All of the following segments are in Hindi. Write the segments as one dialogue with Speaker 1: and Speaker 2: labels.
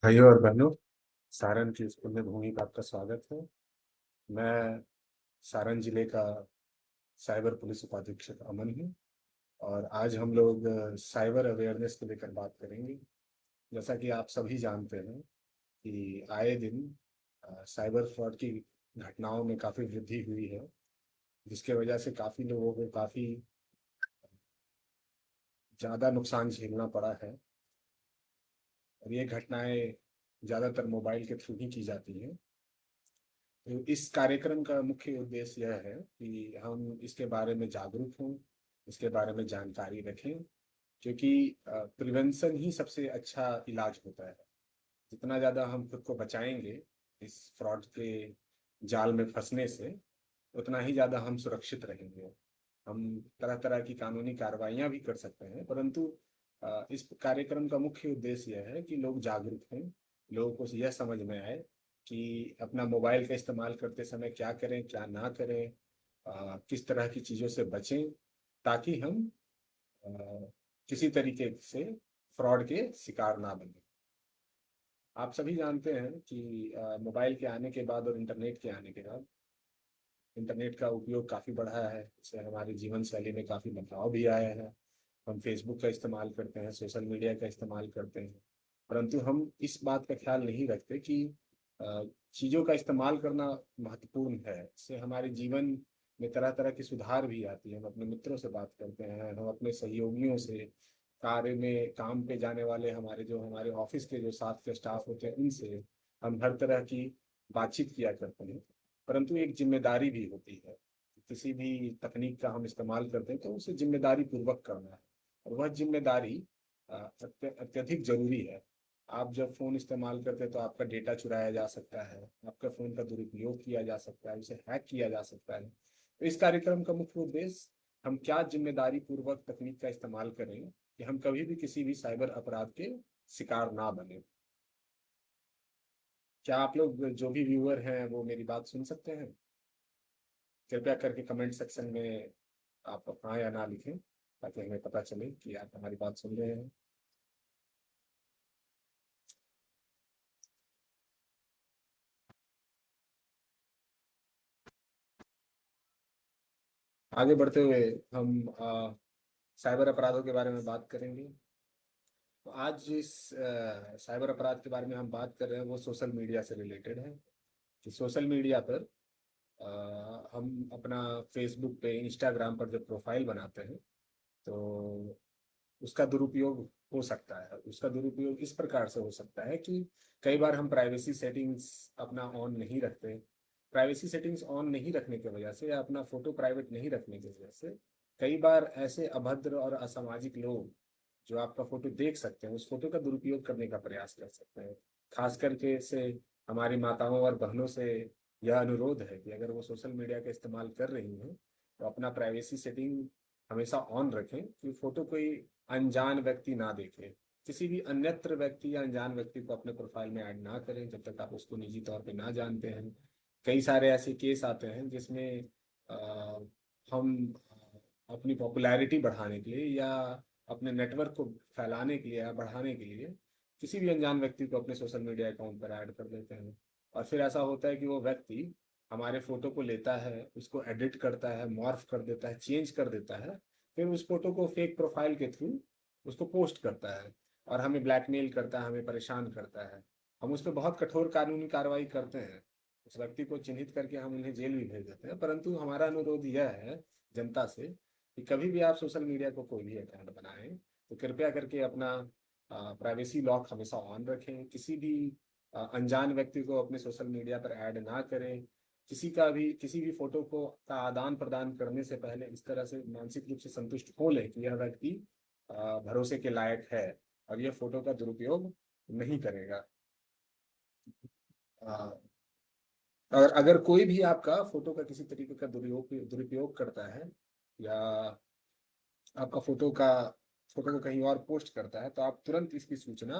Speaker 1: भाइयों और बहनों, सारण की स्कूल में भूमि का आपका स्वागत है। मैं सारण जिले का साइबर पुलिस उपाधीक्षक अमन हूँ। और आज हम लोग साइबर अवेयरनेस को लेकर बात करेंगे। जैसा कि आप सभी जानते हैं कि आए दिन साइबर फ्रॉड की घटनाओं में काफ़ी वृद्धि हुई है, जिसके वजह से काफ़ी लोगों को काफ़ी ज़्यादा नुकसान झेलना पड़ा है। और ये घटनाएं ज़्यादातर मोबाइल के थ्रू ही की जाती हैं। तो इस कार्यक्रम का मुख्य उद्देश्य यह है कि हम इसके बारे में जागरूक हों, इसके बारे में जानकारी रखें, क्योंकि प्रिवेंशन ही सबसे अच्छा इलाज होता है। जितना ज़्यादा हम खुद को बचाएंगे इस फ्रॉड के जाल में फंसने से, उतना ही ज़्यादा हम सुरक्षित रहेंगे। हम तरह तरह की कानूनी कार्रवाइयाँ भी कर सकते हैं, परंतु इस कार्यक्रम का मुख्य उद्देश्य यह है कि लोग जागरूक हों, लोगों को यह समझ में आए कि अपना मोबाइल का इस्तेमाल करते समय क्या करें क्या ना करें, किस तरह की चीज़ों से बचें, ताकि हम अ, किसी तरीके से फ्रॉड के शिकार ना बने। आप सभी जानते हैं कि मोबाइल के आने के बाद और इंटरनेट के आने के बाद इंटरनेट का उपयोग काफ़ी बढ़ा है। इससे हमारी जीवन शैली में काफ़ी बदलाव भी आया है। हम फेसबुक का इस्तेमाल करते हैं, सोशल मीडिया का इस्तेमाल करते हैं, परंतु हम इस बात का ख्याल नहीं रखते कि अ, चीज़ों का इस्तेमाल करना महत्वपूर्ण है। इससे हमारे जीवन में तरह तरह की सुधार भी आती है। हम अपने मित्रों से बात करते हैं, हम अपने सहयोगियों से, कार्य में काम पे जाने वाले हमारे ऑफिस के जो साथ के स्टाफ होते हैं उनसे हम हर तरह की बातचीत किया करते हैं। परंतु एक जिम्मेदारी भी होती है। किसी भी तकनीक का हम इस्तेमाल करते हैं तो उसे जिम्मेदारी पूर्वक करना है, और वह जिम्मेदारी अत्यधिक जरूरी है। आप जब फ़ोन इस्तेमाल करते हैं तो आपका डेटा चुराया जा सकता है, आपका फ़ोन का दुरुपयोग किया जा सकता है, उसे हैक किया जा सकता है। तो इस कार्यक्रम का मुख्य उद्देश्य हम क्या जिम्मेदारी पूर्वक तकनीक का इस्तेमाल करें कि हम कभी भी किसी भी साइबर अपराध के शिकार ना बने। क्या आप लोग जो भी व्यूअर हैं वो मेरी बात सुन सकते हैं? कृपया करके कमेंट सेक्शन में आप हाँ या ना लिखें, ताकि हमें पता चले कि आप हमारी बात सुन रहे हैं। आगे बढ़ते हुए हम साइबर अपराधों के बारे में बात करेंगे। तो आज जिस साइबर अपराध के बारे में हम बात कर रहे हैं वो सोशल मीडिया से रिलेटेड है। कि सोशल मीडिया पर हम अपना फेसबुक पे, इंस्टाग्राम पर जब प्रोफाइल बनाते हैं तो उसका दुरुपयोग हो सकता है। उसका दुरुपयोग इस प्रकार से हो सकता है कि कई बार हम प्राइवेसी सेटिंग्स अपना ऑन नहीं रखते। प्राइवेसी सेटिंग्स ऑन नहीं रखने की वजह से या अपना फोटो प्राइवेट नहीं रखने की वजह से कई बार ऐसे अभद्र और असामाजिक लोग जो आपका फोटो देख सकते हैं, उस फोटो का दुरुपयोग करने का प्रयास कर सकते हैं। खास करके से हमारी माताओं और बहनों से यह अनुरोध है कि अगर वो सोशल मीडिया का इस्तेमाल कर रही हैं तो अपना प्राइवेसी सेटिंग हमेशा ऑन रखें कि फोटो कोई अनजान व्यक्ति ना देखे। किसी भी अन्यत्र व्यक्ति या अनजान व्यक्ति को अपने प्रोफाइल में ऐड ना करें जब तक आप उसको निजी तौर पे ना जानते हैं। कई सारे ऐसे केस आते हैं जिसमें हम अपनी पॉपुलैरिटी बढ़ाने के लिए या अपने नेटवर्क को फैलाने के लिए या बढ़ाने के लिए किसी भी अनजान व्यक्ति को अपने सोशल मीडिया अकाउंट पर ऐड कर देते हैं। और फिर ऐसा होता है कि वो व्यक्ति हमारे फोटो को लेता है, उसको एडिट करता है, मॉर्फ कर देता है, चेंज कर देता है, फिर उस फोटो को फेक प्रोफाइल के थ्रू उसको पोस्ट करता है और हमें ब्लैकमेल करता है, हमें परेशान करता है। हम उस पर बहुत कठोर कानूनी कार्रवाई करते हैं, उस व्यक्ति को चिन्हित करके हम उन्हें जेल भी भेज देते हैं। परंतु हमारा अनुरोध यह है जनता से कि कभी भी आप सोशल मीडिया को कोई भी अकाउंट बनाएं तो कृपया करके अपना प्राइवेसी लॉक हमेशा ऑन रखें। किसी भी अनजान व्यक्ति को अपने सोशल मीडिया पर ऐड ना करें। किसी भी फोटो को का आदान प्रदान करने से पहले इस तरह से मानसिक रूप से संतुष्ट हो लें कि यह व्यक्ति भरोसे के लायक है और यह फोटो का दुरुपयोग नहीं करेगा। अ, और अगर कोई भी आपका फोटो का किसी तरीके का दुरुपयोग करता है या आपका फोटो को कहीं और पोस्ट करता है तो आप तुरंत इसकी सूचना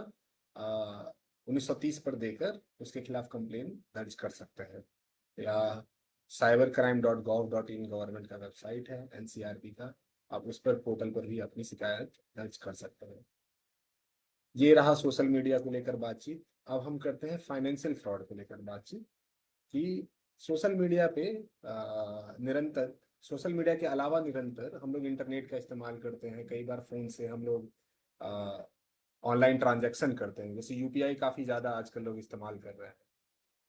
Speaker 1: 1930 पर देकर उसके खिलाफ कंप्लेन दर्ज कर सकते हैं। या cybercrime.gov.in गवर्नमेंट का वेबसाइट है, एनसीआरबी का। आप उस पर पोर्टल पर भी अपनी शिकायत दर्ज कर सकते हैं। ये रहा सोशल मीडिया को लेकर बातचीत। अब हम करते हैं फाइनेंशियल फ्रॉड को लेकर बातचीत कि सोशल मीडिया पे निरंतर, सोशल मीडिया के अलावा निरंतर हम लोग इंटरनेट का इस्तेमाल करते हैं। कई बार फोन से हम लोग ऑनलाइन ट्रांजैक्शन करते हैं, जैसे यूपीआई काफ़ी ज़्यादा आजकल लोग इस्तेमाल कर रहे हैं।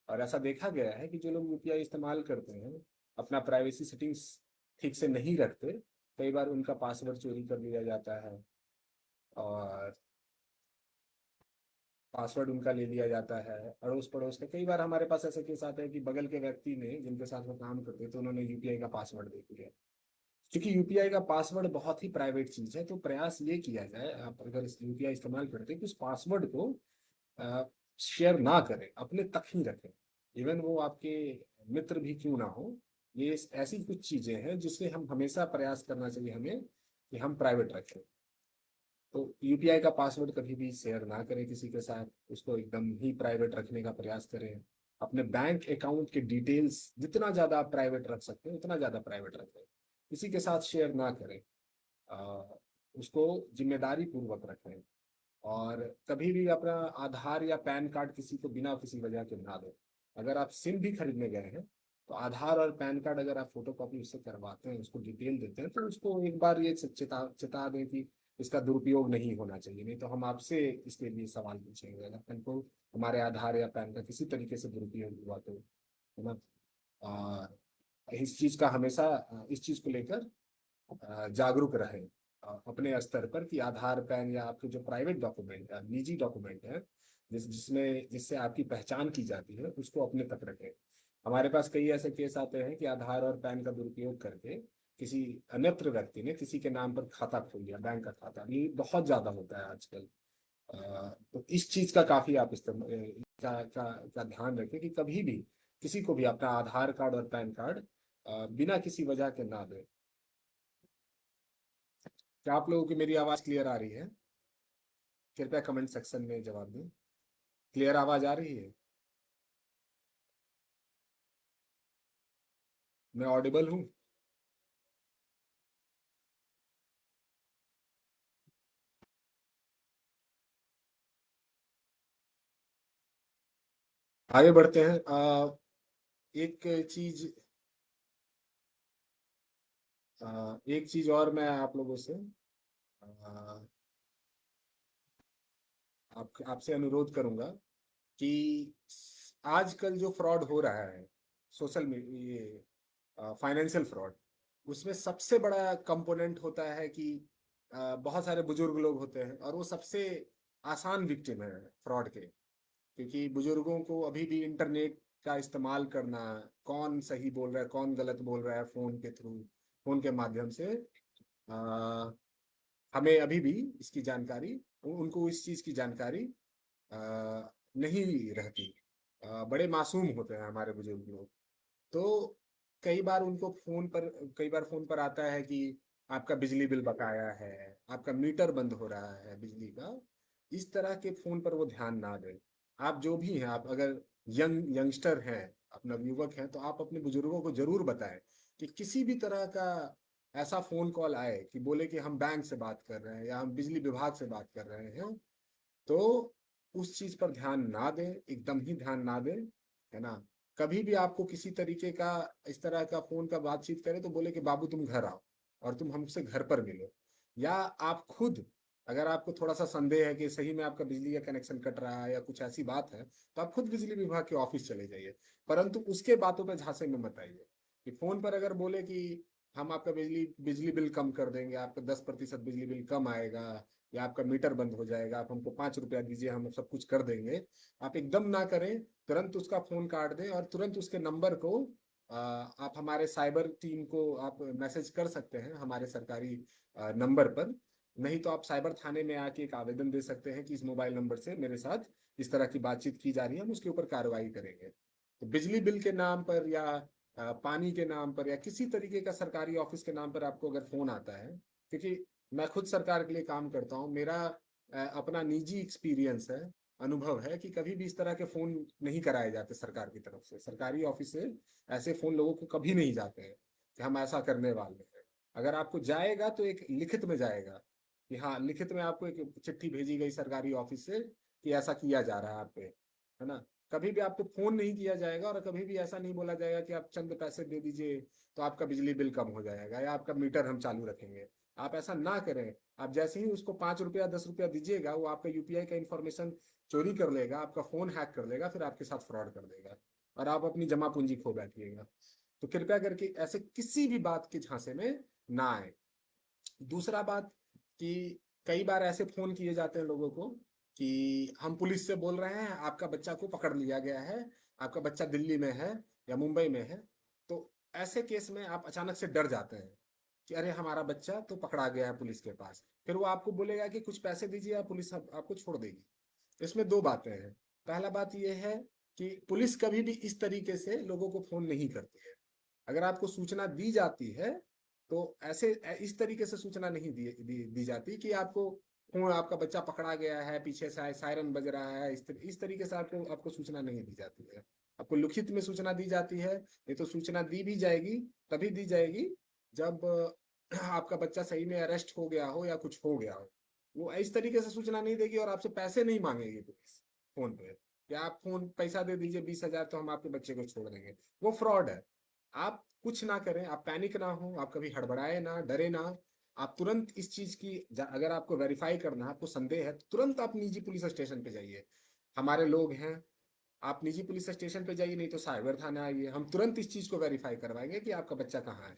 Speaker 1: और ऐसा देखा गया है कि जो लोग यूपीआई इस्तेमाल करते हैं, अपना प्राइवेसी सेटिंग्स ठीक से नहीं रखते, कई बार उनका पासवर्ड चोरी कर लिया जाता है और पासवर्ड उनका ले लिया जाता है। अड़ोस पड़ोस के कई बार हमारे पास ऐसे केस आते हैं कि बगल के व्यक्ति ने, जिनके साथ वो काम करते थे, उन्होंने यूपीआई का पासवर्ड दे दिया। क्योंकि यूपीआई का पासवर्ड बहुत ही प्राइवेट चीज है, तो प्रयास ये किया जाए, आप अगर यूपीआई इस्तेमाल करते हैं, कि उस पासवर्ड को शेयर ना करें, अपने तक ही रखें। इवन वो आपके मित्र भी क्यों ना हो। ये ऐसी कुछ चीजें हैं जिससे हम हमेशा प्रयास करना चाहिए हमें कि हम प्राइवेट रखें। तो यूपीआई का पासवर्ड कभी भी शेयर ना करें किसी के साथ, उसको एकदम ही प्राइवेट रखने का प्रयास करें। अपने बैंक अकाउंट के डिटेल्स जितना ज़्यादा आप प्राइवेट रख सकते हैं उतना ज़्यादा प्राइवेट रखें, किसी के साथ शेयर ना करें। आ, उसको जिम्मेदारी पूर्वक रखें। और कभी भी अपना आधार या पैन कार्ड किसी को बिना किसी वजह के ना दें। अगर आप सिम भी खरीदने गए हैं, तो आधार और पैन कार्ड अगर आप फोटो कॉपी उससे करवाते हैं, उसको डिटेल देते हैं, तो उसको एक बार ये चेता दें कि इसका दुरुपयोग नहीं होना चाहिए, नहीं तो हम आपसे इसके लिए सवाल पूछेंगे अगर कल को हमारे आधार या पैन का किसी तरीके से दुरुपयोग हुआ तो, है ना। और इस चीज का हमेशा, इस चीज को लेकर जागरूक रहें अपने स्तर पर, कि आधार पैन या आपके जो प्राइवेट डॉक्यूमेंट है, निजी डॉक्यूमेंट है, जिससे आपकी पहचान की जाती है, उसको अपने तक रखें। हमारे पास कई ऐसे केस आते हैं कि आधार और पैन का दुरुपयोग करके किसी अन्यत्र व्यक्ति ने किसी के नाम पर खाता खोल लिया, बैंक का खाता। ये बहुत ज्यादा होता है आजकल। तो इस चीज का काफी आप इस्तेमाल का ध्यान रखें कि कभी भी किसी को भी अपना आधार कार्ड और पैन कार्ड बिना किसी वजह के ना दें। क्या आप लोगों की मेरी आवाज क्लियर आ रही है? कृपया कमेंट सेक्शन में जवाब दें। क्लियर आवाज आ रही है? मैं ऑडिबल हूँ? आगे बढ़ते हैं। एक चीज एक चीज और मैं आप लोगों से आ, आपसे अनुरोध करूंगा कि आजकल जो फ्रॉड हो रहा है, सोशल मीडिया, ये फाइनेंशियल फ्रॉड, उसमें सबसे बड़ा कंपोनेंट होता है कि बहुत सारे बुजुर्ग लोग होते हैं, और वो सबसे आसान विक्टिम है फ्रॉड के। क्योंकि बुजुर्गों को अभी भी इंटरनेट का इस्तेमाल करना, कौन सही बोल रहा है कौन गलत बोल रहा है, फोन के थ्रू, फोन के माध्यम से आ, हमें अभी भी इसकी जानकारी, उनको इस चीज की जानकारी आ, नहीं रहती। बड़े मासूम होते हैं हमारे बुजुर्ग लोग। तो कई बार फोन पर आता है कि आपका बिजली बिल बकाया है, आपका मीटर बंद हो रहा है बिजली का। इस तरह के फोन पर वो ध्यान ना दें। आप जो भी हैं, आप अगर यंगस्टर हैं, अपना युवक हैं, तो आप अपने बुजुर्गों को जरूर बताएं कि किसी भी तरह का ऐसा फोन कॉल आए कि बोले कि हम बैंक से बात कर रहे हैं या हम बिजली विभाग से बात कर रहे हैं, तो उस चीज पर ध्यान ना दें, एकदम ही ध्यान ना दें, है ना। कभी भी आपको किसी तरीके का इस तरह का फोन का बातचीत करे, तो बोले कि बाबू तुम घर आओ और तुम हमसे घर पर मिलो। या आप खुद, अगर आपको थोड़ा सा संदेह है कि सही में आपका बिजली का कनेक्शन कट रहा है या कुछ ऐसी बात है, तो आप खुद बिजली विभाग के ऑफिस चले जाइए। परंतु उसके बातों पे झांसे में मत आइए। कि फोन पर अगर बोले कि हम आपका बिजली बिजली बिल कम कर देंगे, आपका 10% बिजली बिल कम आएगा, या आपका मीटर बंद हो जाएगा, आप हमको 5 रुपया दीजिए हम सब कुछ कर देंगे, आप एकदम ना करें। तुरंत उसका फोन काट दें और तुरंत उसके नंबर को आप हमारे साइबर टीम को आप मैसेज कर सकते हैं, हमारे सरकारी नंबर पर। नहीं तो आप साइबर थाने में आके एक आवेदन दे सकते हैं कि इस मोबाइल नंबर से मेरे साथ इस तरह की बातचीत की जा रही है, हम उसके ऊपर कार्रवाई करेंगे। तो बिजली बिल के नाम पर या पानी के नाम पर या किसी तरीके का सरकारी ऑफिस के नाम पर आपको अगर फोन आता है, क्योंकि मैं खुद सरकार के लिए काम करता हूँ, मेरा अपना निजी एक्सपीरियंस है, अनुभव है कि कभी भी इस तरह के फोन नहीं कराए जाते सरकार की तरफ से, सरकारी ऑफिस से ऐसे फोन लोगों को कभी नहीं जाते हैं कि हम ऐसा करने वाले हैं। अगर आपको जाएगा तो एक लिखित में जाएगा कि हाँ लिखित में आपको एक चिट्ठी भेजी गई सरकारी ऑफिस से कि ऐसा किया जा रहा है आप पे, है ना। कभी भी आपको फोन नहीं किया जाएगा और कभी भी ऐसा नहीं बोला जाएगा कि आप चंद पैसे दे दीजिए तो आपका बिजली बिल कम हो जाएगा या आपका मीटर हम चालू रखेंगे। आप ऐसा ना करें। आप जैसे ही उसको 5 रुपया 10 रुपया दीजिएगा वो आपका यूपीआई का इंफॉर्मेशन चोरी कर लेगा, आपका फोन हैक कर लेगा, फिर आपके साथ फ्रॉड कर देगा और आप अपनी जमा पूंजी खो बैठिएगा। तो कृपया करके ऐसे किसी भी बात के झांसे में ना आए। दूसरा बात कि कई बार ऐसे फोन किए जाते हैं लोगों को कि हम पुलिस से बोल रहे हैं, आपका बच्चा को पकड़ लिया गया है, आपका बच्चा दिल्ली में है या मुंबई में है। तो ऐसे केस में आप अचानक से डर जाते हैं कि अरे हमारा बच्चा तो पकड़ा गया है पुलिस के पास। फिर वो आपको बोलेगा कि कुछ पैसे दीजिए, आप पुलिस आपको छोड़ देगी। इसमें दो बातें हैं। पहला बात यह है कि पुलिस कभी भी इस तरीके से लोगों को फोन नहीं करती है। अगर आपको सूचना दी जाती है तो ऐसे इस तरीके से सूचना नहीं दी जाती कि आपको फोन, आपका बच्चा पकड़ा गया है, पीछे से सायरन बज रहा है, इस तरीके से आपको आपको सूचना नहीं दी जाती है। आपको लिखित में सूचना दी जाती है। नहीं तो सूचना दी भी जाएगी, तभी दी जाएगी जब आपका बच्चा सही में अरेस्ट हो गया हो या कुछ हो गया हो। वो इस तरीके से सूचना नहीं देगी और आपसे पैसे नहीं मांगेगी पुलिस फोन पे कि आप फोन पैसा दे दीजिए 20,000 तो हम आपके बच्चे को छोड़ देंगे। वो फ्रॉड है। आप कुछ ना करें, आप पैनिक ना हो, आप कभी हड़बड़ाए ना, डरे ना। आप तुरंत इस चीज की अगर आपको वेरीफाई करना है, आपको संदेह है, तो तुरंत आप निजी पुलिस स्टेशन पे जाइए। हमारे लोग हैं, आप निजी पुलिस स्टेशन पे जाइए, नहीं तो साइबर थाना आइए। हम तुरंत इस चीज को वेरीफाई करवाएंगे कि आपका बच्चा कहाँ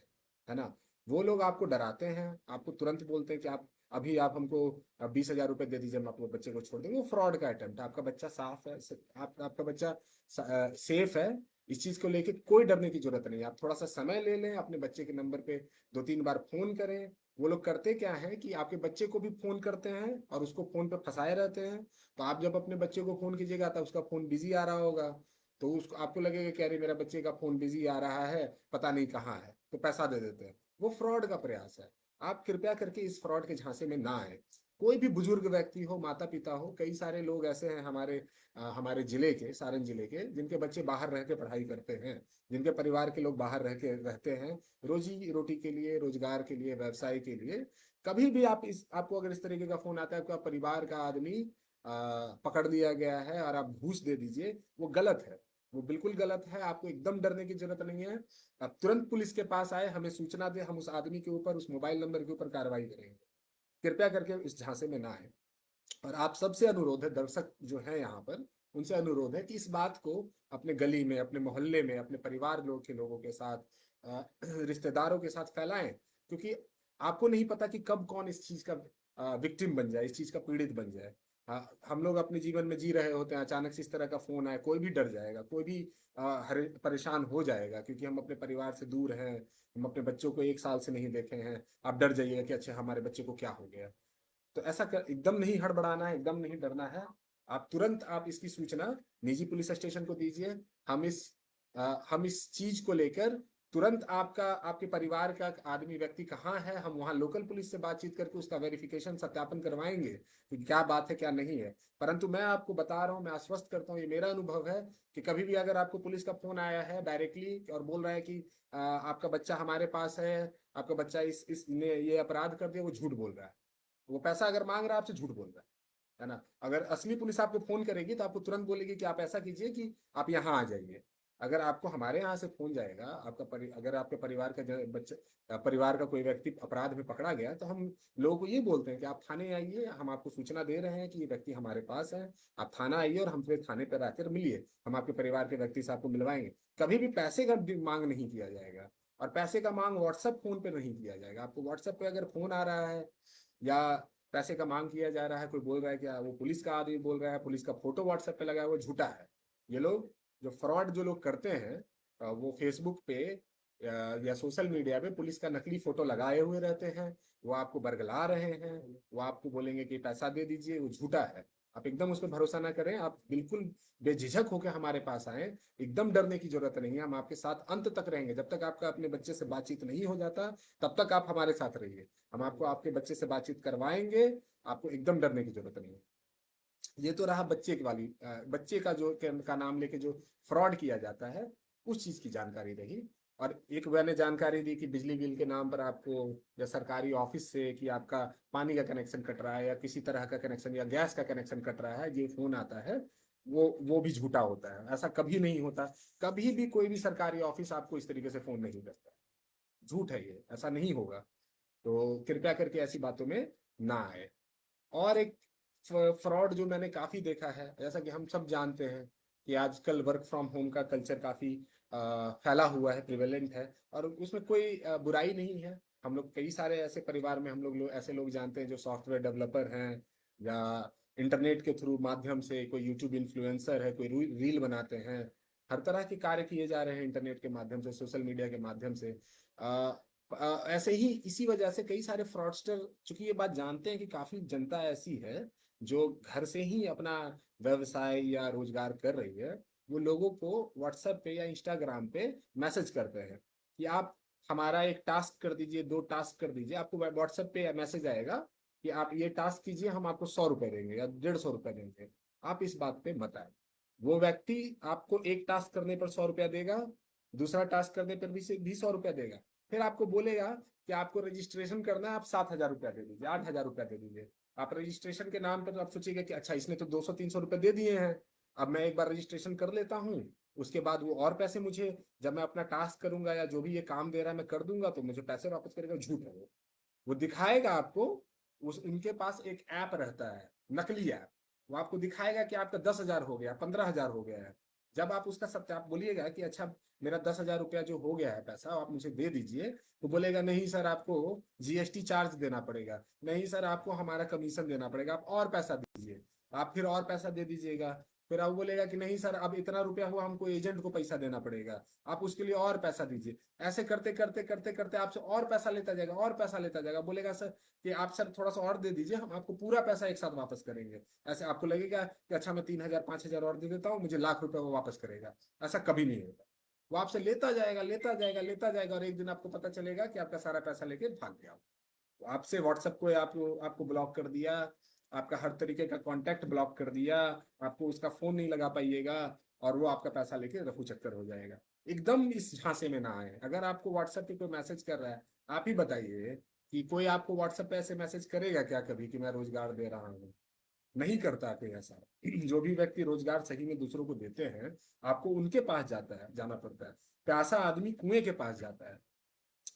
Speaker 1: है ना। वो लोग आपको डराते हैं, आपको तुरंत बोलते हैं कि आप अभी आप हमको 20,000 रुपए दे दीजिए, हम आपके बच्चे को छोड़ देंगे। वो फ्रॉड का अटेम्प्ट है। आपका बच्चा साफ है, आपका बच्चा सेफ है। इस चीज को लेके कोई डरने की जरूरत नहीं है। आप थोड़ा सा समय ले लें, अपने बच्चे के नंबर पे 2-3 बार फोन करें। वो लोग करते क्या है कि आपके बच्चे को भी फोन करते हैं और उसको फोन पे फंसाए रहते हैं। तो आप जब अपने बच्चे को फोन कीजिएगा तो उसका फोन बिजी आ रहा होगा, तो उसको आपको लगेगा कि अरे मेरा बच्चे का फोन बिजी आ रहा है, पता नहीं कहाँ है, तो पैसा दे देते हैं। वो फ्रॉड का प्रयास है। आप कृपया करके इस फ्रॉड के झांसे में ना आए। कोई भी बुजुर्ग व्यक्ति हो, माता पिता हो, कई सारे लोग ऐसे हैं हमारे जिले के, सारण जिले के, जिनके बच्चे बाहर रह के पढ़ाई करते हैं, जिनके परिवार के लोग बाहर रह के रहते हैं रोजी रोटी के लिए, रोजगार के लिए, व्यवसाय के लिए। कभी भी आपको अगर इस तरीके का फोन आता है कि परिवार का आदमी पकड़ लिया गया है और आप घूस दे दीजिए, वो गलत है। वो बिल्कुल गलत है। आपको एकदम डरने की जरूरत नहीं है। आप तुरंत पुलिस के पास आए, हमें सूचना दे, हम उस आदमी के ऊपर, उस मोबाइल नंबर के ऊपर कार्रवाई करेंगे। कृपया करके इस झांसे में ना आए। और आप सबसे अनुरोध है, दर्शक जो है यहाँ पर, उनसे अनुरोध है कि इस बात को अपने गली में, अपने मोहल्ले में, अपने परिवार के लोगों के साथ, रिश्तेदारों के साथ फैलाएं। क्योंकि आपको नहीं पता कि कब कौन इस चीज का विक्टिम बन जाए, इस चीज का पीड़ित बन जाए। हम लोग अपने जीवन में जी रहे होते हैं, अचानक से इस तरह का फोन आए, कोई भी डर जाएगा, कोई भी परेशान हो जाएगा, क्योंकि हम अपने परिवार से दूर हैं, हम अपने बच्चों को 1 साल से नहीं देखे हैं। आप डर जाइएगा कि अच्छा हमारे बच्चे को क्या हो गया। तो एकदम नहीं हड़बड़ाना है, एकदम नहीं डरना है। आप इसकी सूचना निजी पुलिस स्टेशन को दीजिए। हम इस चीज को लेकर तुरंत आपके परिवार का आदमी व्यक्ति कहाँ है, हम वहाँ लोकल पुलिस से बातचीत करके उसका वेरिफिकेशन, सत्यापन करवाएंगे कि क्या बात है क्या नहीं है। परंतु मैं आपको बता रहा हूँ, मैं आश्वस्त करता हूँ, ये मेरा अनुभव है कि कभी भी अगर आपको पुलिस का फोन आया है डायरेक्टली और बोल रहा है कि आपका बच्चा हमारे पास है, आपका बच्चा इसने ये अपराध कर दिया, वो झूठ बोल रहा है। वो पैसा अगर मांग रहा है आपसे, झूठ बोल रहा है ना। अगर असली पुलिस आपको फोन करेगी तो आपको तुरंत बोलेगी कि आप ऐसा कीजिए कि आप यहाँ आ जाइए। अगर आपको हमारे यहाँ से फोन जाएगा, अगर आपके परिवार का परिवार का कोई व्यक्ति अपराध में पकड़ा गया, तो हम लोगों को ये बोलते हैं कि आप थाने आइए, हम आपको सूचना दे रहे हैं कि ये व्यक्ति हमारे पास है। आप थाना आइए और हमसे थाने पर आकर मिलिए, हम आपके परिवार के व्यक्ति से आपको मिलवाएंगे। कभी भी पैसे का मांग नहीं किया जाएगा। और पैसे का मांग व्हाट्सएप फोन पे नहीं किया जाएगा। आपको व्हाट्सएप पे अगर फोन आ रहा है या पैसे का मांग किया जा रहा है, कोई बोल रहा है क्या, वो पुलिस का आदमी बोल रहा है, पुलिस का फोटो व्हाट्सएप पे लगा है, वो झूठा है। ये लोग जो फ्रॉड जो लोग करते हैं, वो फेसबुक पे या सोशल मीडिया पे पुलिस का नकली फोटो लगाए हुए रहते हैं। वो आपको बरगला रहे हैं, वो आपको बोलेंगे कि पैसा दे दीजिए, वो झूठा है। आप एकदम उस पर भरोसा ना करें। आप बिल्कुल बेझिझक होकर हमारे पास आए। एकदम डरने की जरूरत नहीं है। हम आपके साथ अंत तक रहेंगे। जब तक आपका अपने बच्चे से बातचीत नहीं हो जाता, तब तक आप हमारे साथ रहिए। हम आपको आपके बच्चे से बातचीत करवाएंगे। आपको एकदम डरने की जरूरत नहीं है। ये तो रहा बच्चे का जो का नाम लेके जो फ्रॉड किया जाता है, उस चीज की जानकारी रही। और एक मैंने जानकारी दी कि बिजली बिल के नाम पर आपको, या सरकारी ऑफिस से, कि आपका पानी का कनेक्शन कट रहा है या किसी तरह का कनेक्शन या गैस का कनेक्शन कट रहा है, ये फोन आता है। वो भी झूठा होता है, ऐसा कभी नहीं होता। कभी भी कोई भी सरकारी ऑफिस आपको इस तरीके से फोन नहीं करता। झूठ है ये, ऐसा नहीं होगा। तो कृपया करके ऐसी बातों में ना आए। और एक फ्रॉड जो मैंने काफी देखा है, जैसा कि हम सब जानते हैं कि आजकल वर्क फ्रॉम होम का कल्चर काफी फैला हुआ है, प्रिवेलेंट है, और उसमें कोई बुराई नहीं है। हम लोग कई सारे ऐसे परिवार में हम लोग ऐसे लोग जानते हैं जो सॉफ्टवेयर डेवलपर हैं, या इंटरनेट के थ्रू माध्यम से कोई यूट्यूब इन्फ्लुएंसर है, कोई रील बनाते हैं। हर तरह के कार्य किए जा रहे हैं इंटरनेट के माध्यम से, सोशल मीडिया के माध्यम से। ऐसे ही इसी वजह से कई सारे फ्रॉडस्टर, चूंकि ये बात जानते हैं कि काफी जनता ऐसी है जो घर से ही अपना व्यवसाय या रोजगार कर रही है, वो लोगों को व्हाट्सएप पे या इंस्टाग्राम पे मैसेज करते हैं कि आप हमारा एक टास्क कर दीजिए, 2 टास्क कर दीजिए। आपको व्हाट्सएप पे मैसेज आएगा कि आप ये टास्क कीजिए, हम आपको 100 रुपए देंगे या 150 रुपए देंगे। आप इस बात पे मत आए। वो व्यक्ति आपको एक टास्क करने पर 100 रुपया देगा, दूसरा टास्क करने पर भी 100 रुपया देगा। फिर आपको बोलेगा कि आपको रजिस्ट्रेशन करना है, आप 7,000 रुपया दे दीजिए, 8,000 रुपया दे दीजिए। आप रजिस्ट्रेशन के नाम पर आप सोचिएगा कि अच्छा, इसने तो 200-300 रुपये दे दिए हैं, अब मैं एक बार रजिस्ट्रेशन कर लेता हूँ, उसके बाद वो और पैसे मुझे, जब मैं अपना टास्क करूंगा या जो भी ये काम दे रहा है मैं कर दूंगा, तो मुझे पैसे वापस करेगा। झूठ है वो दिखाएगा आपको। उनके पास एक ऐप रहता है, नकली ऐप। वो आपको दिखाएगा कि आपका 10,000 हो गया, 15,000 हो गया है। जब आप उसका सत्य आप बोलिएगा कि अच्छा, मेरा 10,000 रुपया जो हो गया है पैसा, आप मुझे दे दीजिए, तो बोलेगा नहीं सर, आपको जीएसटी चार्ज देना पड़ेगा, नहीं सर आपको हमारा कमीशन देना पड़ेगा, आप और पैसा दीजिए। आप फिर और पैसा दे दीजिएगा। फिर आप बोलेगा कि नहीं सर, अब इतना रुपया हुआ, हमको एजेंट को पैसा देना पड़ेगा, आप उसके लिए और पैसा दीजिए। ऐसे करते करते करते करते आपसे और पैसा लेता जाएगा, और पैसा लेता जाएगा। बोलेगा सर कि आप सर थोड़ा सा और दे दीजिए, हम आपको पूरा पैसा एक साथ वापस करेंगे। ऐसे आपको लगेगा कि अच्छा, मैं 3,000 5,000 और दे देता हूँ, मुझे लाख रुपए वो वापस करेगा। ऐसा कभी नहीं होगा। वो आपसे लेता जाएगा, लेता जाएगा, लेता जाएगा, और एक दिन आपको पता चलेगा कि आपका सारा पैसा लेके भाग गया। तो आपसे व्हाट्सएप को आपको ब्लॉक कर दिया, आपका हर तरीके का कांटेक्ट ब्लॉक कर दिया, आपको उसका फोन नहीं लगा पाइएगा, और वो आपका पैसा लेके रफू चक्कर हो जाएगा। एकदम इस झांसे में ना आए। अगर आपको व्हाट्सएप पे कोई मैसेज कर रहा है, आप ही बताइए कि कोई आपको व्हाट्सएप पे ऐसे मैसेज करेगा क्या कभी कि मैं रोजगार दे रहा हूँ? नहीं करता कोई ऐसा। जो भी व्यक्ति रोजगार सही में दूसरों को देते हैं, आपको उनके पास जाना पड़ता है। प्यासा आदमी कुएं के पास जाता है।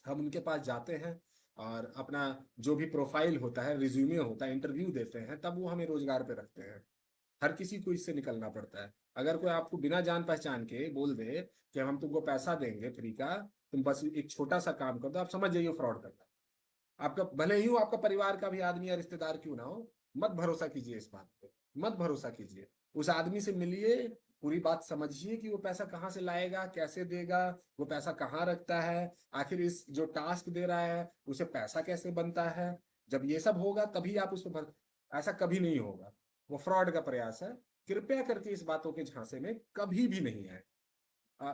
Speaker 1: हम उनके पास जाते हैं और अपना जो भी प्रोफाइल होता है, रिज्यूमे होता है, इंटरव्यू देते हैं, तब वो हमें रोजगार पे रखते हैं। हर किसी को इससे निकलना पड़ता है। अगर कोई आपको बिना जान पहचान के बोल दे कि हम तुमको पैसा देंगे फ्री का, तुम बस एक छोटा सा काम कर दो, आप समझ जाइए फ्रॉड करना। आपका भले ही वो आपका परिवार का भी आदमी या रिश्तेदार क्यों ना हो, मत भरोसा कीजिए इस बात पे। मत भरोसा कीजिए। उस आदमी से मिलिए, पूरी बात समझिए कि वो पैसा कहाँ से लाएगा, कैसे देगा, वो पैसा कहाँ रखता है, आखिर इस जो टास्क दे रहा है उसे पैसा कैसे बनता है। जब ये सब होगा तभी आप उस पर ऐसा कभी नहीं होगा। वो फ्रॉड का प्रयास है। कृपया करके इस बातों के झांसे में कभी भी नहीं आए।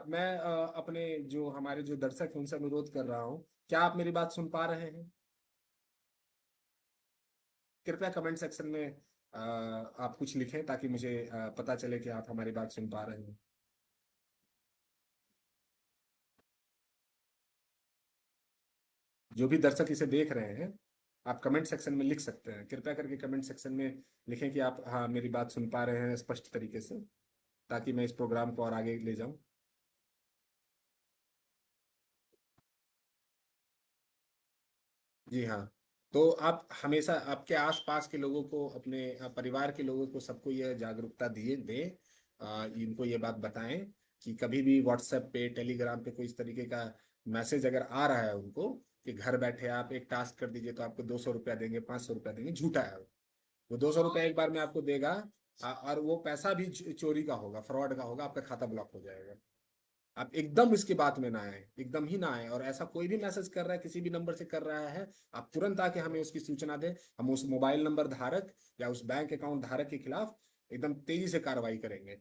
Speaker 1: मैं अपने जो हमारे जो दर्शक हैं उनसे अनुरोध कर रहा हूँ, क्या आप मेरी बात सुन पा रहे हैं? कृपया कमेंट सेक्शन में आप कुछ लिखें ताकि मुझे पता चले कि आप हमारी बात सुन पा रहे हैं। जो भी दर्शक इसे देख रहे हैं, आप कमेंट सेक्शन में लिख सकते हैं। कृपया करके कमेंट सेक्शन में लिखें कि आप हाँ मेरी बात सुन पा रहे हैं स्पष्ट तरीके से, ताकि मैं इस प्रोग्राम को और आगे ले जाऊं। जी हाँ। तो आप हमेशा आपके आसपास के लोगों को, अपने परिवार के लोगों को, सबको यह जागरूकता दिए दें, इनको ये बात बताएं कि कभी भी व्हाट्सएप पे, टेलीग्राम पे कोई इस तरीके का मैसेज अगर आ रहा है उनको कि घर बैठे आप एक टास्क कर दीजिए तो आपको 200 रुपया देंगे, 500 रुपया देंगे, झूठा है। वो 200 रुपया एक बार में आपको देगा, और वो पैसा भी चोरी का होगा, फ्रॉड का होगा, आपका खाता ब्लॉक हो जाएगा। आप एकदम इसकी बात में ना आए, एकदम ही ना आए। और ऐसा कोई भी मैसेज कर रहा है, किसी भी नंबर से कर रहा है, आप तुरंत आके हमें उसकी सूचना दें। हम उस मोबाइल नंबर धारक या उस बैंक अकाउंट धारक के खिलाफ एकदम तेजी से कार्रवाई करेंगे।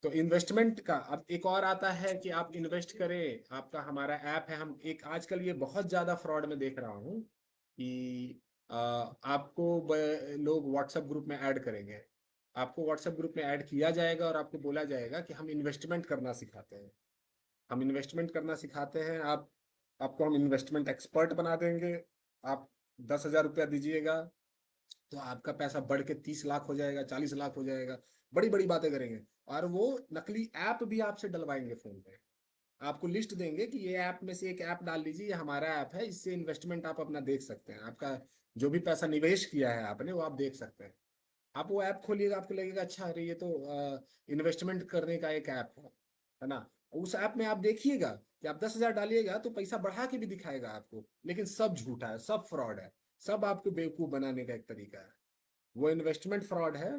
Speaker 1: तो इन्वेस्टमेंट का अब एक और आता है कि आप इन्वेस्ट करें। आपका हमारा ऐप है, हम एक आजकल ये बहुत ज्यादा फ्रॉड में देख रहा हूँ कि आपको लोग व्हाट्सएप ग्रुप में ऐड करेंगे। आपको व्हाट्सएप ग्रुप में ऐड किया जाएगा और आपको बोला जाएगा कि हम इन्वेस्टमेंट करना सिखाते हैं। हम इन्वेस्टमेंट करना सिखाते हैं। आपको हम इन्वेस्टमेंट एक्सपर्ट बना देंगे। आप 10,000 रुपया दीजिएगा तो आपका पैसा बढ़ के 30 लाख हो जाएगा, 40 लाख हो जाएगा। बड़ी बड़ी बातें करेंगे। और वो नकली ऐप भी आपसे डलवाएंगे फोन पे। आपको लिस्ट देंगे कि ये ऐप में से एक ऐप डाल लीजिए, ये हमारा ऐप है, इससे इन्वेस्टमेंट आप अपना देख सकते हैं। आपका जो भी पैसा निवेश किया है आपने वो आप देख सकते हैं। आप वो ऐप खोलिएगा, आपको लगेगा अच्छा अरे ये तो इन्वेस्टमेंट करने का एक ऐप है ना। उस ऐप में आप देखिएगा कि आप 10,000 डालिएगा तो पैसा बढ़ा के भी दिखाएगा आपको, लेकिन सब झूठा है, सब फ्रॉड है। सब आपको बेवकूफ बनाने का एक तरीका है। वो इन्वेस्टमेंट फ्रॉड है।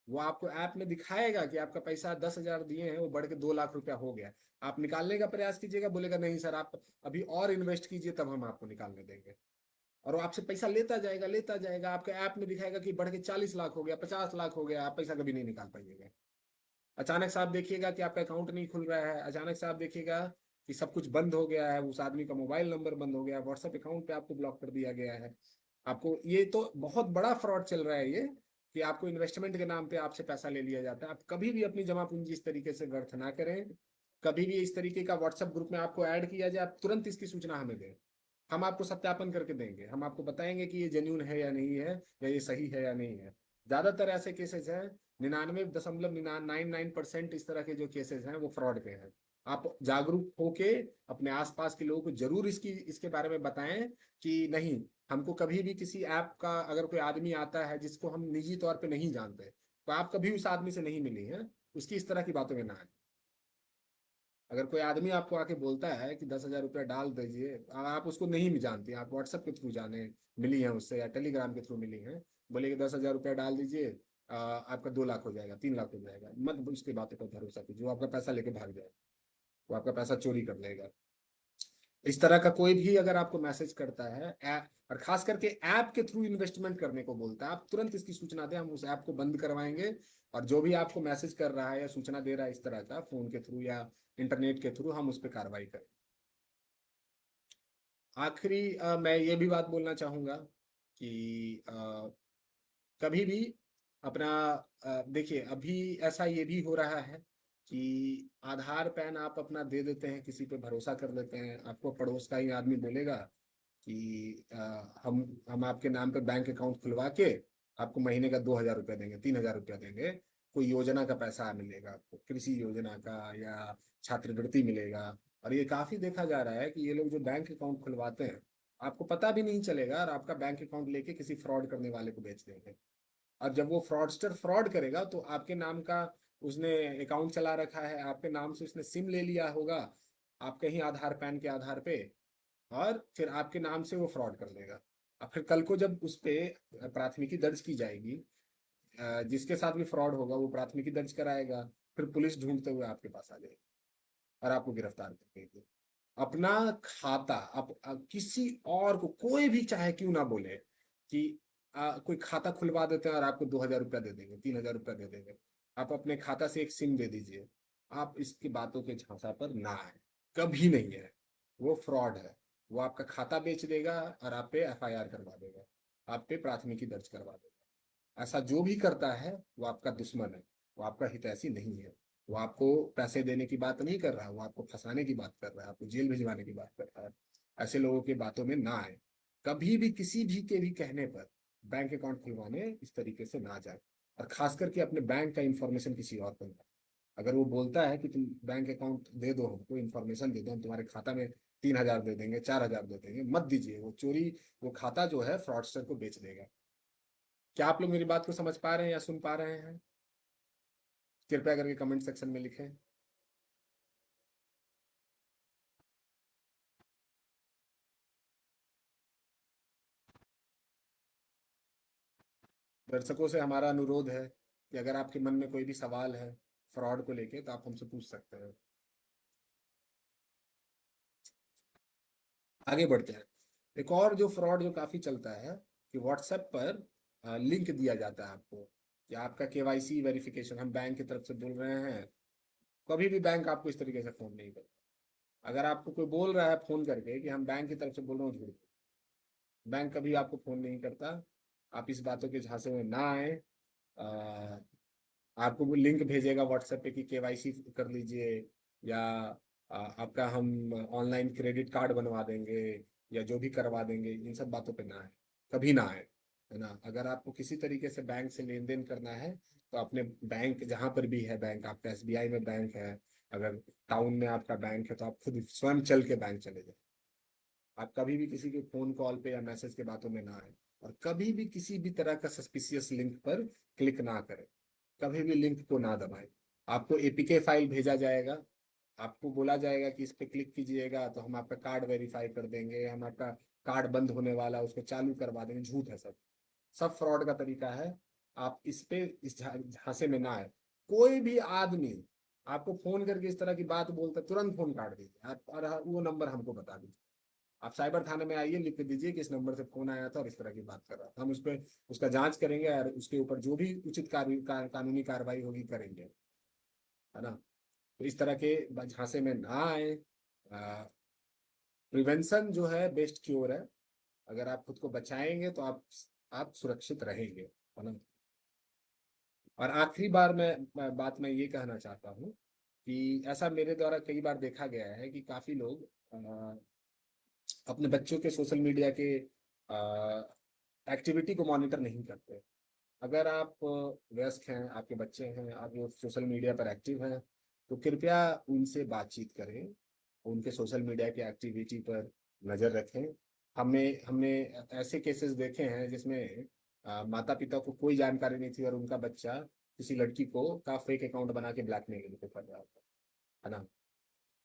Speaker 1: वो आपको ऐप में दिखाएगा कि आपका पैसा 10,000 दिए हैं वो बढ़ के 2 लाख रुपया हो गया। आप निकालने का प्रयास कीजिएगा, बोलेगा नहीं सर आप अभी और इन्वेस्ट कीजिए तब हम आपको निकालने देंगे। और वो आपसे पैसा लेता जाएगा। आपके ऐप में दिखाएगा कि बढ़ के 40 लाख हो गया, 50 लाख हो गया। आप पैसा कभी नहीं निकाल पाइएगा। अचानक से आप देखिएगा कि आपका अकाउंट नहीं खुल रहा है। अचानक से आप देखिएगा कि सब कुछ बंद हो गया है, उस आदमी का मोबाइल नंबर बंद हो गया, व्हाट्सएप अकाउंट पे आपको ब्लॉक कर दिया गया है। आपको ये तो बहुत बड़ा फ्रॉड चल रहा है ये, कि आपको इन्वेस्टमेंट के नाम पे आपसे पैसा ले लिया जाता है। आप कभी भी अपनी जमा पूंजी इस तरीके से व्यर्थ ना करें। कभी भी इस तरीके का व्हाट्सएप ग्रुप में आपको ऐड किया जाए, आप तुरंत इसकी सूचना हमें दें। हम आपको सत्यापन करके देंगे, हम आपको बताएंगे कि ये जेन्यून है या नहीं है, या ये सही है या नहीं है। ज्यादातर ऐसे केसेस हैं, 99.99% इस तरह के जो केसेस हैं वो फ्रॉड के हैं। आप जागरूक होके अपने आसपास के लोगों को जरूर इसके बारे में बताएं कि नहीं, हमको कभी भी किसी ऐप का अगर कोई आदमी आता है जिसको हम निजी तौर पे नहीं जानते, तो आप कभी उस आदमी से नहीं मिली हैं, उसकी इस तरह की बातों में ना आए। अगर कोई आदमी आपको आके बोलता है कि 10,000 रुपया डाल दीजिए, आप उसको नहीं भी जानते, आप व्हाट्सएप के थ्रू जाने मिली हैं उससे या टेलीग्राम के थ्रू मिली हैं, बोले कि 10,000 रुपया डाल दीजिए, आपका 2 लाख हो जाएगा, 3 लाख हो जाएगा, मत उसकी बातों पर भरोसा कीजिए। वो आपका पैसा लेके भाग जाए, वो आपका पैसा चोरी कर लेगा। इस तरह का कोई भी अगर आपको मैसेज करता है ऐप, और खास करके ऐप के थ्रू इन्वेस्टमेंट करने को बोलता है, आप तुरंत इसकी सूचना दें, हम उस ऐप को बंद करवाएंगे। और जो भी आपको मैसेज कर रहा है या सूचना दे रहा है इस तरह का फोन के थ्रू या इंटरनेट के थ्रू, हम उस पर कार्रवाई करें। आखिरी मैं ये भी बात बोलना चाहूंगा कि कभी भी अपना देखिए अभी ऐसा ये भी हो रहा है कि आधार पैन आप अपना दे देते हैं, किसी पे भरोसा कर लेते हैं, आपको पड़ोस का ही आदमी बोलेगा कि हम आपके नाम पे बैंक अकाउंट खुलवा के आपको महीने का 2,000 रुपया देंगे, 3,000 रुपया देंगे। कोई योजना का पैसा मिलेगा आपको, कृषि योजना का या छात्रवृत्ति मिलेगा। और ये काफी देखा जा रहा है कि ये लोग जो बैंक अकाउंट खुलवाते हैं, आपको पता भी नहीं चलेगा और आपका बैंक अकाउंट लेके किसी फ्रॉड करने वाले को बेच देंगे। और जब वो फ्रॉडस्टर फ्रॉड करेगा तो आपके नाम का उसने अकाउंट चला रखा है, आपके नाम से उसने सिम ले लिया होगा, आपके ही आधार पैन के आधार पे, और फिर आपके नाम से वो फ्रॉड कर देगा। और फिर कल को जब उस पे प्राथमिकी दर्ज की जाएगी, जिसके साथ भी फ्रॉड होगा वो प्राथमिकी दर्ज कराएगा, फिर पुलिस ढूंढते हुए आपके पास आ जाएगी और आपको गिरफ्तार कर देगी। अपना खाता किसी और को कोई भी चाहे क्यों ना बोले कि कोई खाता खुलवा देते हैं और आपको 2,000 रुपया दे देंगे, 3,000 रुपया दे देंगे, आप अपने खाता से एक सिम दे दीजिए। आप इसकी बातों के झांसा पर ना आए, कभी नहीं है। वो फ्रॉड है। वो आपका खाता बेच देगा और आप पे एफआईआर करवा देगा, आप पे प्राथमिकी दर्ज करवा देगा। ऐसा जो भी करता है वो आपका दुश्मन है, वो आपका हितैषी नहीं है। वो आपको पैसे देने की बात नहीं कर रहा, वो आपको फंसाने की बात कर रहा है, आपको जेल भिजवाने की बात कर रहा है। ऐसे लोगों की बातों में ना आए। कभी भी किसी भी के भी कहने पर बैंक अकाउंट खुलवाने इस तरीके से ना जाए। और खास करके अपने बैंक का इंफॉर्मेशन किसी और को ना। अगर वो बोलता है कि तुम बैंक अकाउंट दे दो, हमको इन्फॉर्मेशन दे दो, हम तुम्हारे खाता में 3,000 दे देंगे, 4,000 दे देंगे, मत दीजिए। वो चोरी, वो खाता जो है फ्रॉडस्टर को बेच देगा। क्या आप लोग मेरी बात को समझ पा रहे हैं या सुन पा रहे हैं? कृपया करके कमेंट सेक्शन में लिखें। दर्शकों से हमारा अनुरोध है कि अगर आपके मन में कोई भी सवाल है फ्रॉड को लेके तो आप हमसे पूछ सकते हैं। आगे बढ़ते हैं। एक और जो फ्रॉड जो काफी चलता है कि व्हाट्सएप पर लिंक दिया जाता है आपको कि आपका केवाईसी वेरिफिकेशन, हम बैंक की तरफ से बोल रहे हैं। कभी भी बैंक आपको इस तरीके से फोन नहीं करता। अगर आपको कोई बोल रहा है फोन करके कि हम बैंक की तरफ से बोल रहे हो, झूठ। बैंक कभी आपको फोन नहीं करता। आप इस बातों के झांसे में ना आए। आपको वो लिंक भेजेगा व्हाट्सएप पे कि केवाईसी कर लीजिए, या आपका हम ऑनलाइन क्रेडिट कार्ड बनवा देंगे या जो भी करवा देंगे, इन सब बातों पे ना आए, कभी ना आए, है ना। अगर आपको किसी तरीके से बैंक से लेन देन करना है तो अपने बैंक जहां पर भी है बैंक, आपका एसबीआई में बैंक है, अगर टाउन में आपका बैंक है तो आप खुद स्वयं चल के बैंक चले जाए। आप कभी भी किसी के फोन कॉल पे या मैसेज के बातों में ना आए, और कभी भी किसी भी तरह का सस्पिशियस लिंक पर क्लिक ना करें, कभी भी लिंक को ना दबाएं। आपको एपीके फाइल भेजा जाएगा, आपको बोला जाएगा कि इस पे क्लिक कीजिएगा तो हम आपका कार्ड वेरीफाई कर देंगे, हम आपका कार्ड बंद होने वाला उसको चालू करवा देंगे। झूठ है सब, सब फ्रॉड का तरीका है। आप इस पे इस झांसे में ना आए। कोई भी आदमी आपको फोन करके इस तरह की बात बोलता है, तुरंत फोन काट दीजिए आप, और वो नंबर हमको बता दीजिए। आप साइबर थाने में आइए, लिख के दीजिए कि इस नंबर से फोन आया था और इस तरह की बात कर रहा था, हम उस पर उसका जांच करेंगे और उसके ऊपर जो भी उचित कानूनी कार्रवाई होगी करेंगे, है ना। तो इस तरह के झांसे में ना आए। प्रिवेंशन जो है बेस्ट क्योर है। अगर आप खुद को बचाएंगे तो आप सुरक्षित रहेंगे, है ना। और आखिरी बार बात मैं ये कहना चाहता हूँ कि ऐसा मेरे द्वारा कई बार देखा गया है कि काफी लोग अपने बच्चों के सोशल मीडिया के एक्टिविटी को मॉनिटर नहीं करते। अगर आप वयस्क हैं, आपके बच्चे हैं, आप वो सोशल मीडिया पर एक्टिव हैं, तो कृपया उनसे बातचीत करें, उनके सोशल मीडिया की एक्टिविटी पर नज़र रखें। हमने हमने ऐसे केसेस देखे हैं जिसमें माता पिता को कोई जानकारी नहीं थी और उनका बच्चा किसी लड़की को का फेक अकाउंट बना के ब्लैकमेल कर रहा था, है ना।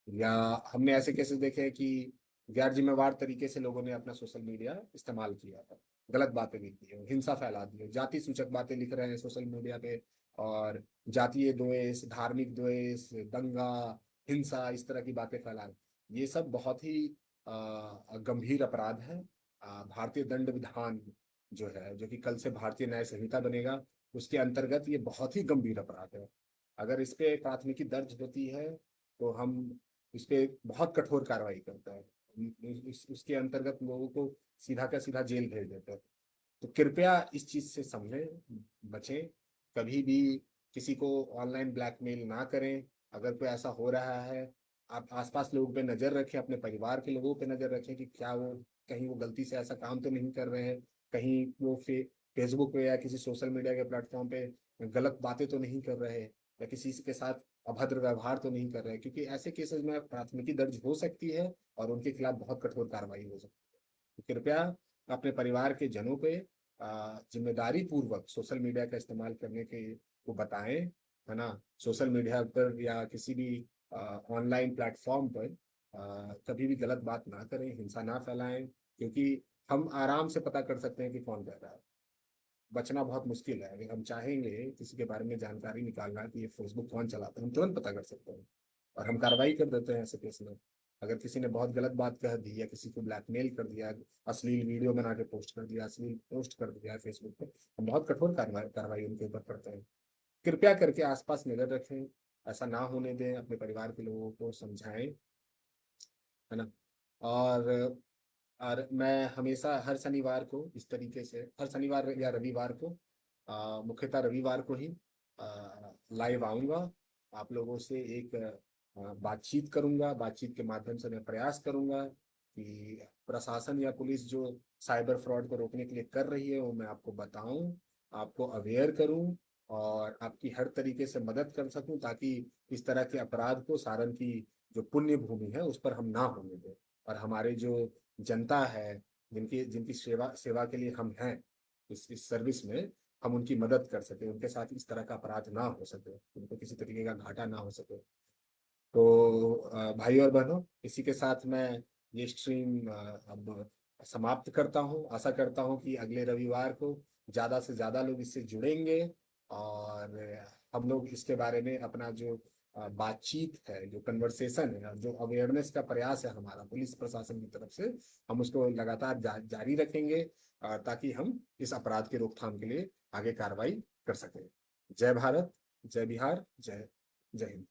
Speaker 1: या हमने ऐसे केसेस देखे हैं कि गैर जिम्मेवार तरीके से लोगों ने अपना सोशल मीडिया इस्तेमाल किया था, गलत बातें लिख दी, हिंसा फैला दी है, जाति सूचक बातें लिख रहे हैं सोशल मीडिया पे, और जातीय द्वेष, धार्मिक द्वेष, दंगा, हिंसा, इस तरह की बातें फैला रहे हैं। ये सब बहुत ही गंभीर अपराध है। भारतीय दंड विधान जो है, जो कि कल से भारतीय न्याय संहिता बनेगा, उसके अंतर्गत ये बहुत ही गंभीर अपराध है। अगर इस पे प्राथमिकी दर्ज होती है तो हम इस पे बहुत कठोर कार्रवाई करते हैं, उसके अंतर्गत लोगों को सीधा का सीधा जेल भेज देते हैं। तो कृपया इस चीज से समझें, बचें। कभी भी किसी को ऑनलाइन ब्लैकमेल ना करें। अगर कोई ऐसा हो रहा है, आप आसपास लोगों पे नजर रखें, अपने परिवार के लोगों पे नजर रखें कि क्या वो कहीं वो गलती से ऐसा काम तो नहीं कर रहे हैं, कहीं वो फेसबुक पे या किसी सोशल मीडिया के प्लेटफॉर्म पे गलत बातें तो नहीं कर रहे, या किसी के साथ अभद्र व्यवहार तो नहीं कर रहे, क्योंकि ऐसे केसेस में प्राथमिकी दर्ज हो सकती है और उनके खिलाफ बहुत कठोर कार्रवाई हो सकती है। तो कृपया अपने परिवार के जनों पे जिम्मेदारी पूर्वक सोशल मीडिया का इस्तेमाल करने के को बताएं, है ना। सोशल मीडिया पर या किसी भी ऑनलाइन प्लेटफॉर्म पर कभी भी गलत बात ना करें, हिंसा ना फैलाएं, क्योंकि हम आराम से पता कर सकते हैं कि कौन कह रहा है। बचना बहुत मुश्किल है। अगर हम चाहेंगे किसी के बारे में जानकारी निकालना कि ये फेसबुक कौन चलाता है, हम तुरंत पता कर सकते हैं और हम कार्रवाई कर देते हैं ऐसे केस में। अगर किसी ने बहुत गलत बात कह दी या किसी को ब्लैकमेल कर दिया, अश्लील वीडियो बना के पोस्ट कर दिया, अश्लील पोस्ट कर दिया फेसबुक पर, हम बहुत कठोर कार्रवाई कार्रवाई उनके ऊपर करते हैं। कृपया करके आसपास नजर रखें, ऐसा ना होने दें, अपने परिवार के लोगों को समझाएं, है ना। और मैं हमेशा हर शनिवार को इस तरीके से, हर शनिवार या रविवार को, मुख्यतः रविवार को ही लाइव आऊँगा, आप लोगों से एक बातचीत करूंगा। बातचीत के माध्यम से मैं प्रयास करूंगा कि प्रशासन या पुलिस जो साइबर फ्रॉड को रोकने के लिए कर रही है वो मैं आपको बताऊं, आपको अवेयर करूं और आपकी हर तरीके से मदद कर सकूं, ताकि इस तरह के अपराध को सारण की जो पुण्य भूमि है उस पर हम ना होने दें, और हमारे जो जनता है, जिनकी जिनकी सेवा सेवा के लिए हम हैं इस सर्विस में, हम उनकी मदद कर सके, उनके साथ इस तरह का अपराध ना हो सके, उनको किसी तरीके का घाटा ना हो सके। तो भाई और बहनों, इसी के साथ मैं ये स्ट्रीम अब समाप्त करता हूँ। आशा करता हूँ कि अगले रविवार को ज़्यादा से ज़्यादा लोग इससे जुड़ेंगे और हम लोग इसके बारे में अपना जो बातचीत है, जो कन्वर्सेशन है, जो अवेयरनेस का प्रयास है हमारा पुलिस प्रशासन की तरफ से, हम उसको लगातार जारी रखेंगे, ताकि हम इस अपराध की रोकथाम के लिए आगे कार्रवाई कर सकें। जय भारत, जय बिहार, जय जय हिंद।